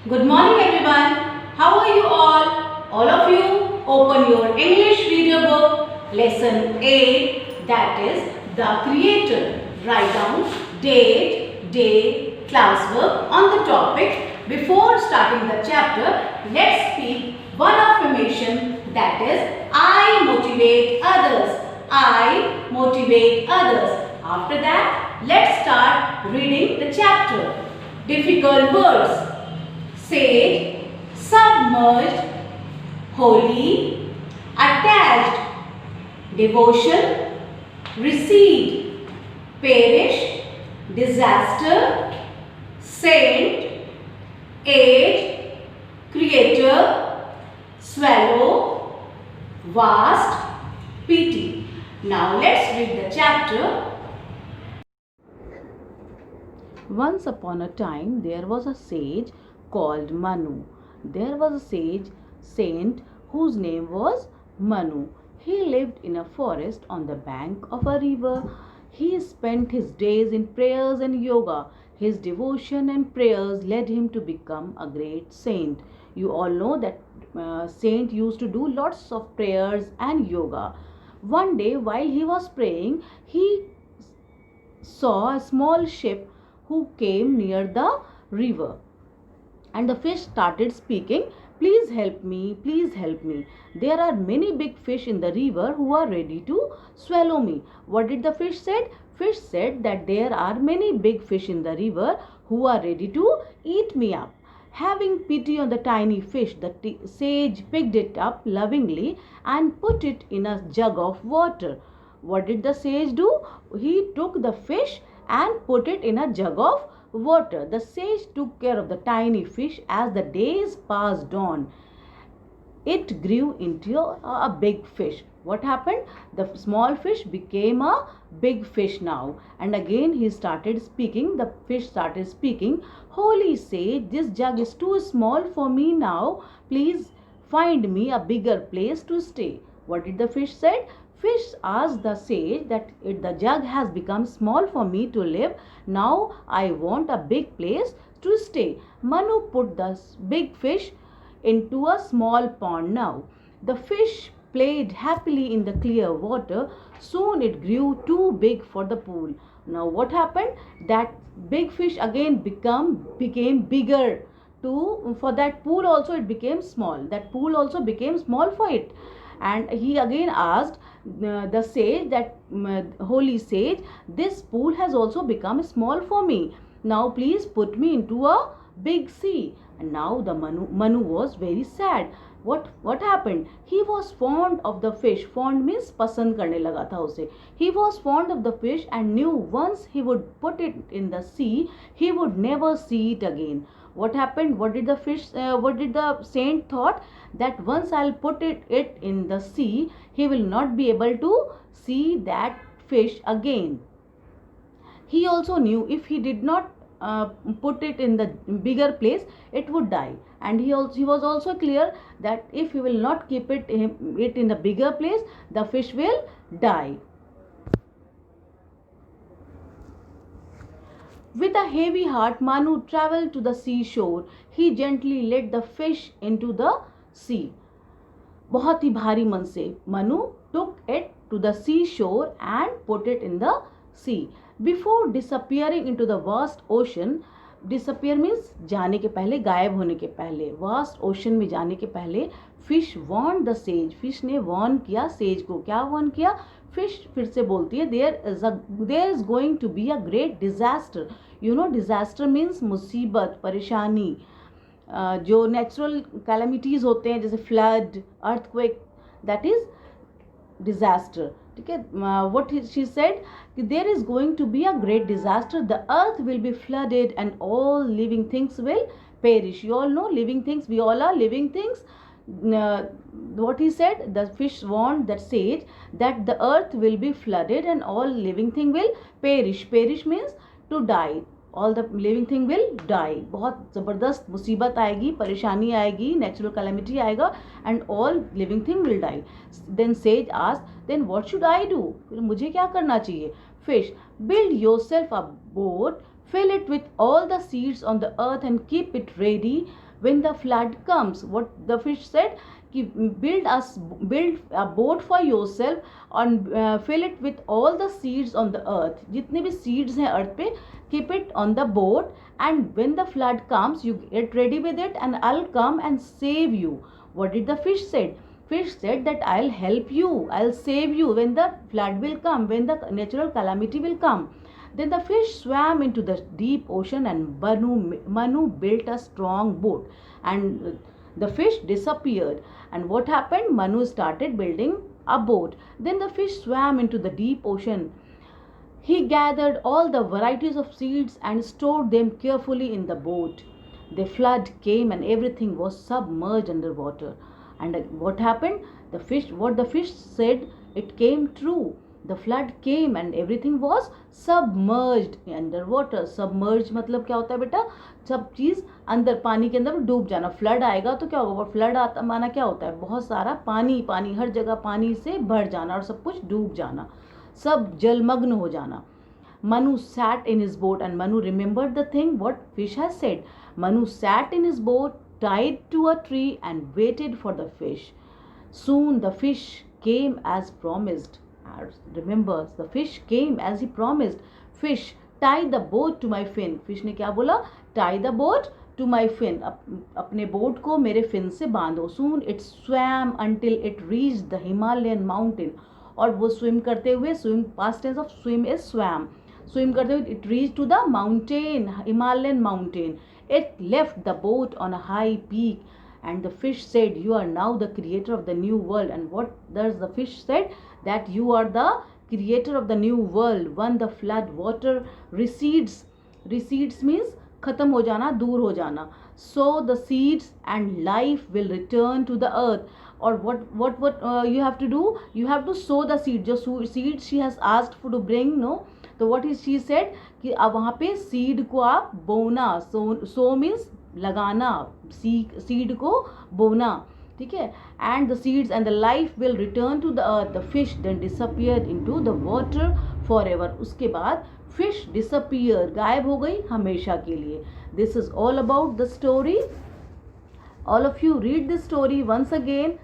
Good morning everyone. How are you all? All of you open your English video book lesson 8, that is the creator. Write down date, day, classwork on the topic. Before starting the chapter, let's speak one affirmation, that is I motivate others. I motivate others. After that, let's start reading the chapter. Difficult words: sage, submerged, holy, attached, devotion, recede, perish, disaster, saint, age, creator, swallow, vast, pity. Now let's read the chapter. Once upon a time there was a sage called Manu. There was a sage saint whose name was Manu. He lived in a forest on the bank of a river. He spent his days in prayers and yoga. His devotion and prayers led him to become a great saint. You all know that saint used to do lots of prayers and yoga. One day while he was praying, he saw a small ship who came near the river, and the fish started speaking, please help me, please help me. There are many big fish in the river who are ready to swallow me. What did the fish said? Fish said that there are many big fish in the river who are ready to eat me up. Having pity on the tiny fish, the sage picked it up lovingly and put it in a jug of water. What did the sage do? He took the fish and put it in a jug of water. The sage took care of the tiny fish. As the days passed on, it grew into a big fish. What happened? The small fish became a big fish now. And again he started speaking. The fish started speaking, holy sage, this jug is too small for me now. Please find me a bigger place to stay. What did the fish said? Fish asked the sage that the jug has become small for me to live. Now I want a big place to stay. Manu put the big fish into a small pond now. The fish played happily in the clear water. Soon it grew too big for the pool. Now what happened? That big fish again became bigger. For that pool also it became small. That pool also became small for it. And he again asked the sage that holy sage, this pool has also become small for me. Now please put me into a big sea. And now the Manu was very sad. What happened? He was fond of the fish. Fond means pasand karne laga tha use. He was fond of the fish and knew once he would put it in the sea, he would never see it again. What happened? What did the saint thought? That once I'll put it in the sea, he will not be able to see that fish again. He also knew if he did not put it in the bigger place, it would die. And he was also clear that if he will not keep it in the bigger place, the fish will die. With a heavy heart, Manu traveled to the seashore. He gently let the fish into the sea. बहुत ही भारी मन से Manu took it to the seashore and put it in the sea. Before disappearing into the vast ocean, disappear means जाने के पहले, गायब होने के पहले, vast ocean में जाने के पहले, fish warned the sage. Fish ने warn किया sage को. क्या warn किया? Fish फिर से बोलती है there is going to be a great disaster. You know disaster means मुसीबत, परेशानी. जो नेचुरल कैलेमिटीज होते हैं जैसे flood, earthquake, that is disaster. ठीक है. What she said, there is going to be a great disaster. The earth will be flooded and all living things will perish. You all know living things, we all are living things. What he said, the fish warned that sage that the earth will be flooded and all living thing will perish. Perish means to die. All the living thing will die. बहुत ज़बरदस्त मुसीबत आएगी, परेशानी आएगी, natural calamity आएगा and all living thing will die. Then says ask, then what should I do? फिर मुझे क्या करना चाहिए? Fish, build yourself a boat, fill it with all the seeds on the earth and keep it ready. when the flood comes, what the fish said, कि build a boat for yourself and fill it with all the seeds on the earth, जितने भी seeds हैं earth पे, keep it on the boat, and when the flood comes you get ready with it and I'll come and save you. What did the fish said? Fish said that I'll help you, I'll save you when the flood will come, when the natural calamity will come. Then the fish swam into the deep ocean and Manu built a strong boat, and the fish disappeared. And what happened? Manu started building a boat. Then the fish swam into the deep ocean. He gathered all the varieties of seeds and stored them carefully in the boat. The flood came and everything was submerged underwater. And what happened? What the fish said, it came true. The flood came and everything was submerged underwater. Submerged मतलब क्या होता है बेटा? सब चीज़ अंदर पानी के अंदर डूब जाना. फ्लड आएगा तो क्या होगा? फ्लड आता माना क्या होता है? बहुत सारा पानी, पानी हर जगह पानी से भर जाना और सब कुछ डूब जाना, सब जलमग्न हो जाना. Manu sat in his boat and Manu remembered the thing what fish has said. Manu sat in his boat, tied to a tree and waited for the fish. Soon the fish came as promised. Remember, the fish came as he promised. Fish, tie the boat to my fin. Fish ने क्या बोला? Tie the boat to my fin. अपने boat को मेरे fin से बांधो. Soon it swam until it reached the Himalayan mountain. और वो swim करते हुए, swim past tense of swim is swam. Swim करते हुए it reached to the mountain, Himalayan mountain. It left the boat on a high peak. And the fish said, you are now the creator of the new world. And what does the fish said? That you are the creator of the new world. When the flood water recedes means खत्म हो जाना, दूर हो जाना. So the seeds and life will return to the earth. Or what you have to do? You have to sow the seed. जो seed she has asked for to bring, no? तो what is she said कि अब वहाँ पे seed को आप बोना. sow means लगाना, seed को बोना, ठीक है. And the seeds and the life will return to the earth. The fish then disappeared into the water forever. उसके बाद fish disappear, गायब हो गई हमेशा के लिए. This is all about the story. All of you read this story once again.